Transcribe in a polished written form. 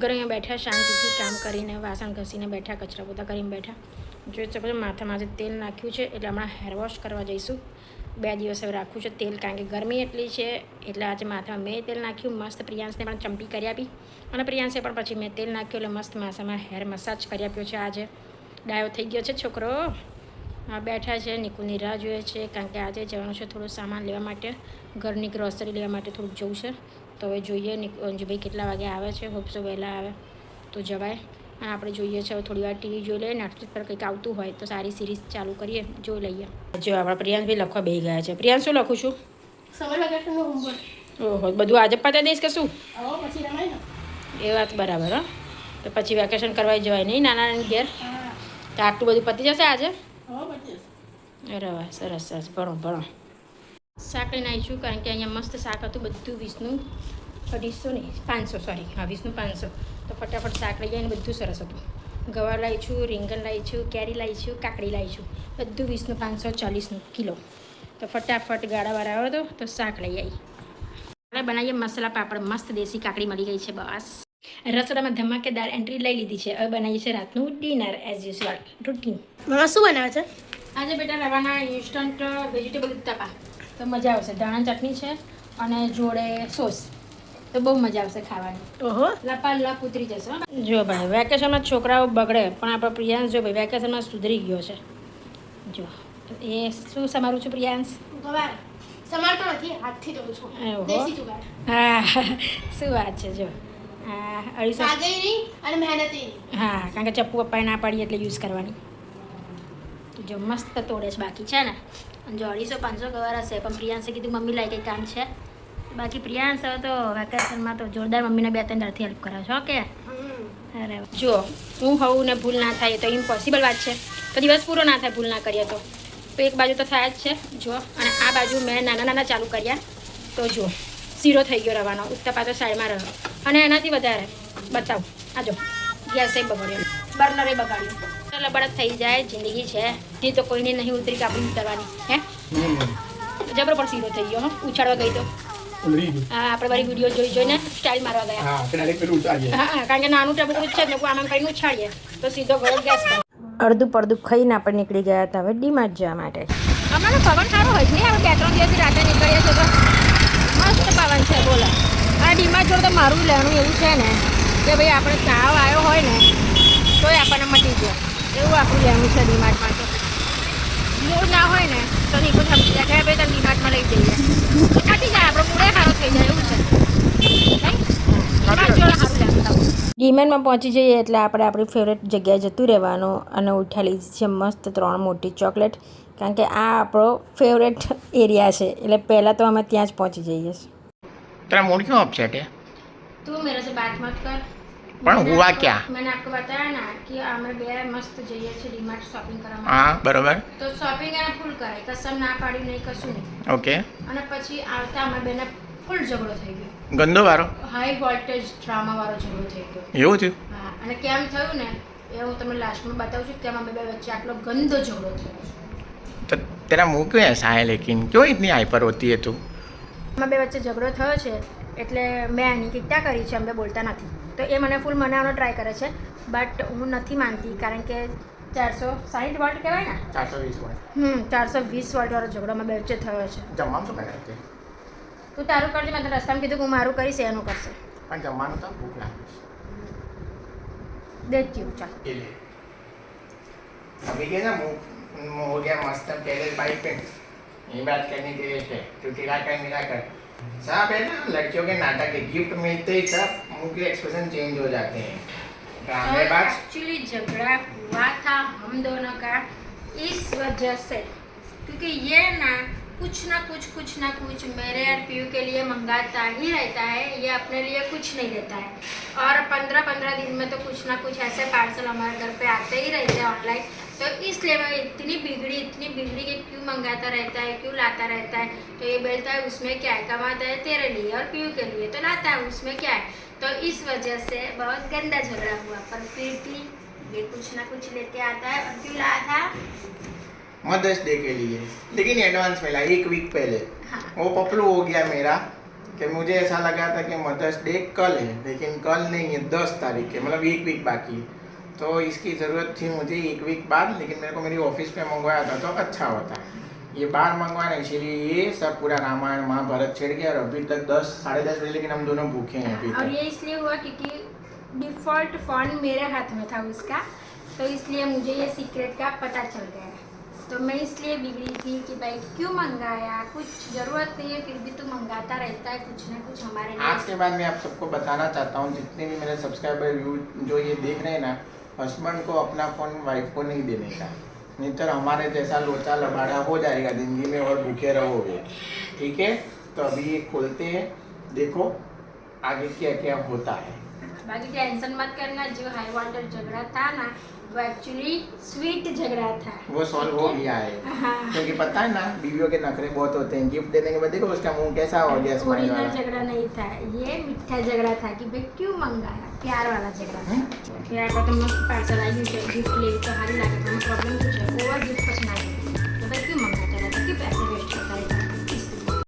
ઘરે અહીંયા બેઠા શાંતિથી કામ કરીને વાસણ ઘસીને બેઠા, કચરા પોતા કરીને બેઠા. જોઈ શકો છો માથામાં આજે તેલ નાખ્યું છે એટલે હમણાં હેર વોશ કરવા જઈશું. 2 દિવસ હવે રાખવું છે તેલ, કારણ કે ગરમી એટલી છે એટલે આજે માથામાં મેં તેલ નાખ્યું. મસ્ત પ્રિયાંશને પણ ચંપી કરી આપી અને પ્રિયાંશે પણ પછી મેં તેલ નાખ્યું એટલે મસ્ત માથામાં હેર મસાજ કરી આપ્યો છે. આજે ડાયો થઈ ગયો છે છોકરો. હા બેઠા છે, નિકુલની રાહ જોઈએ છે કારણ કે આજે જવાનું છે થોડું સામાન લેવા માટે, ઘરની ગ્રોસરી લેવા માટે થોડુંક જવું છે. તો હવે જોઈએ અંજુભાઈ કેટલા વાગે આવે છે. હોપસો વહેલા આવે તો જવાય. અને આપણે જોઈએ છે હવે થોડી વાર ટીવી જોઈ લઈએ, નેટફ્લિક્સ પર કંઈક આવતું હોય તો સારી સિરીઝ ચાલુ કરીએ, જોઈ લઈએ. જો આપણા પ્રિયાંશભાઈ લખવા બેસી ગયા છે. પ્રિયાંશ શું લખું છું? સમર વેકેશનનું હોમવર્ક. ઓહો, બધું આજે પતાવી દઈશ કે શું? પછી રમાય ને. એ વાત બરાબર. હા તો પછી વેકેશન કરવા જવાય નહીં નાના ઘેર? તો આટલું બધું પતી જશે આજે? અરે વાહ, સરસ સરસ, ભણો ભણો. શાક લઈને આવીશું કારણ કે અહીંયા મસ્ત શાક હતું બધું 20નું 250 નહીં 500, સોરી, હા 20નું 500. તો ફટાફટ શાક લઈ આવીને બધું સરસ હતું. ગવાર લાવી છું, રીંગણ લાવી છું, કેરી લાવી છું, કાકડી લાવી છું, બધું 20નું 540નું કિલો. તો ફટાફટ ગાડાવાળા આવ્યો હતો તો શાક લઈ આવી. હવે બનાવીએ મસાલા પાપડ. મસ્ત દેશી કાકડી મળી ગઈ છે. બસ રસોડામાં ધમાકેદાર એન્ટ્રી લઈ લીધી છે. હવે બનાવીએ છીએ રાતનું ડિનર એઝ યુઝ્યુઅલ રૂટીન. મમ્મા શું બનાવે છે? આજે બેટા રવાના ઇન્સ્ટન્ટ વેજીટેબલ ઉત્તપા. તો મજા આવશે. ધાણા ચટણી છે અને જોડે સોસ. તો બહુ મજા આવશે ખાવાની. ઓહો, લપાલપ ઉતરી જશે. જો ભાઈ વેકેશનમાં છોકરાઓ બગડે પણ આપણો પ્રિયાંશ જો ભાઈ વેકેશનમાં સુધરી ગયો છે. જો એ શું સમારું છું પ્રિયાંશ? ગવાર સમારતો નથી, હાથથી જોઉં છું. દેશી જુગાડ. હા શું વાત છે. જો હા 250. સાગે નહીં અને મહેનતે નહીં. હા કારણ કે ચપ્પુ પપ્પાએ ના પાડી એટલે યુઝ કરવાની. જો મસ્ત તોડે છે બાકી છે ને. જો 250-500 ગવાર હશે પણ પ્રિયાંશે કીધું મમ્મી લાઈ કંઈ કામ છે. બાકી પ્રિયાંશ હવે તો વેકેશનમાં તો જોરદાર મમ્મીને 2-3 દાડથી હેલ્પ કરે છે. ઓકે અરે જો હું હોઉં ને ભૂલ ના થાય તો ઇમ્પોસિબલ વાત છે. તો દિવસ પૂરો ના થાય ભૂલ ના કરીએ તો એક બાજુ તો થાય જ છે. જો અને આ બાજુ મેં નાના ચાલુ કર્યા તો જો 0 થઈ ગયો રવાનો. ઉત્તપા તો સાઈડમાં રહ્યો અને એનાથી વધારે બતાવું. આ જો ગેસે બગડ્યો, બર્નરે બગાડ્યું. લબડત થઈ જાય, જિંદગી છે તે તો કોઈને નહીં ઉતરી કે આપણે ઉતરવાની. હે જબરો પણ 0 થઈ ગયો. ઉછાળવા ગઈ તો હા આપણે મારી વિડીયો જોઈને સ્ટાઇલ મારવા ગયા. હા કારણ કે નાનું ટેબલ છે ને આમ કરીને ઉછાળીએ તો સીધો ગળો ગેસ પર. અડધું પડધું ખાઈને આપણે નીકળી ગયા હતા હવે ડીમાર્ટ જવા માટે. હમણાં પવન સારો હોય છે. આપણે 2-3 દિવસથી રાતે નીકળીએ છીએ તો મસ્ત પવન છે. બોલો આ ડીમાર્ટ જોડે તો મારું લેવાનું એવું છે ને કે ભાઈ આપણે તાવ આવ્યો હોય ને તોય આપણને મટી જાય એવું આપણું લેવાનું છે ડીમાર્ટમાં. તો મૂળ ના હોય ને તો નીકળ સમજી જાય કે ભાઈ તમે ડીમાર્ટમાં લઈ જઈએ તો મટી જાય. આપણો મૂળે સારો થઈ જાય એવું છે. ડીમાર્ટમાં પહોંચી જઈએ એટલે આપણે આપણી ફેવરેટ જગ્યાએ જતું રહેવાનું અને ઉઠાવી લીધી છે મસ્ત 3 મોટી ચોકલેટ કારણ કે આ આપણો ફેવરેટ એરિયા છે એટલે પહેલાં તો અમે ત્યાં જ પહોંચી જઈએ છીએ. तेरा मूड क्यों अपसेट है? તું मेरे से बात मत कर. પણ હુआ क्या? मैंने आपको बताया ना कि અમે બે મસ્ત જઈએ છીએ ડીમાર્ટ શોપિંગ કરવા માટે. हाँ बरोबर. તો શોપિંગ એને ફૂલ કરાય, કસમ ના પાડી નહીં, કશું નહીં. ओके. અને પછી આવતા અમે બેને ફૂલ ઝઘડો થઈ ગયો. ગંદો વારો? હાઈ વોલ્ટેજ ડ્રામા વાળો ઝઘડો થઈ ગયો. એવું થયું? હા અને કેમ થયું ને એ હું તમને લાસ્ટમાં બતાવું છું. કેમ અમે બે વચ્ચે આટલો ગંદો ઝઘડો થયો. तो तेरा मुंह क्यों ऐसा है लेकिन क्यों इतनी हाइपर होती है तू? અમે બે વચ્ચે ઝઘડો થયો છે એટલે મેં એની ટીકા કરી છે. અમે બોલતા નથી તો એ મને ફૂલ મનાવવાનો ટ્રાય કરે છે બટ હું નથી માનતી કારણ કે 460 વોલ્ટ કહેવાય ને. 420 वोल्ट. 420 વોલ્ટ વાળો ઝઘડો અમે બે વચ્ચે થયો છે. જમવાનું શું કરે છે? તું તારું કરજે. મેં તો રસ્તામાં કીધું કે હું મારું કરીશ એનું કરશે. પણ જમવાનું તો ભૂખ લાગે છે. દેખતી હું ચાલ. अभी के ना मुंह हो गया मस्त पहले बाइक पे ये बात करने के लिए है तो तेरा कर मेरा कर सब है ना लड़कियों के नाटक के गिफ्ट मिलते ही सब मुंह के एक्सप्रेशन चेंज हो जाते हैं. ड्रामेबाज. एक्चुअली झगड़ा हुआ था हम दोनों का इस वजह से क्योंकि ये ना कुछ ना कुछ मेरे और पीयू के लिए मंगाता ही रहता है. ये अपने लिए कुछ नहीं देता है और 15-15 दिन में तो कुछ ना कुछ ऐसे पार्सल हमारे घर पे आते ही रहते हैं ऑनलाइन. तो इसलिए मैं इतनी बिगड़ी कि क्यों मंगाता रहता है, क्यों लाता रहता है. तो ये बोलता है उसमें क्या है, कमाता है तेरे लिए और पीयू के लिए तो लाता है उसमें क्या है. तो इस वजह से बहुत गंदा झगड़ा हुआ पर फिर भी ये कुछ ना कुछ लेके आता है. और क्यों लाया था? मदर्स डे के लिए लेकिन एडवांस मिला 1 वीक पहले. हाँ. वो पपलू हो गया मेरा कि मुझे ऐसा लगा था कि मदर्स डे कल है, लेकिन कल नहीं है, 10 तारीख है, मतलब एक वीक बाकी है। तो इसकी ज़रूरत थी मुझे एक वीक बाद, लेकिन मेरे को मेरी ऑफिस पे मंगवाया था तो अच्छा होता। ये बाहर मंगवाना, इसीलिए ये सब पूरा रामायण महाभारत छिड़ गया और अभी तक 10 साढ़े 10 बजे, लेकिन हम दोनों भूखे हैं अभी और तक। ये इसलिए हुआ क्योंकि डिफ़ॉल्ट फ़ोन मेरे हाथ में था उसका, तो इसलिए मुझे ये सीक्रेट का पता चल गया। तो मैं इसलिए बिगड़ी थी कि भाई क्यों मंगाया, कुछ ज़रूरत नहीं है, फिर भी तू मंगाता रहता है कुछ ना कुछ हमारे लिए। आज के बाद मैं आप सबको बताना चाहता हूँ, जितने भी मेरे सब्सक्राइबर व्यू जो ये देख रहे हैं ना, हस्बैंड को अपना फ़ोन वाइफ को नहीं देने का, नहीं तो हमारे जैसा लोचा लबाड़ा हो जाएगा ज़िंदगी में और भूखे रहोगे, ठीक है। तो अभी ये खोलते हैं, देखो आगे क्या क्या होता है। बाकी टेंशन मत करना, जो हाई वोल्टेज झगड़ा था ना वो एक्चुअली स्वीट झगड़ा था, वो सॉल्व हो गया है, हाँ। क्योंकि पता है ना बीवियों के नखरे बहुत होते हैं। गिफ्ट देने के बाद देखो उसका मुंह कैसा हो गया, स्माइल ओरिजिनल वाला। झगड़ा नहीं था, ये मीठा झगड़ा था कि भाई क्यों मंगाया, प्यार वाला झगड़ा था। फिर आपका तो मस्त पार्सल आई गिफ्ट ले तो हारी लगा था,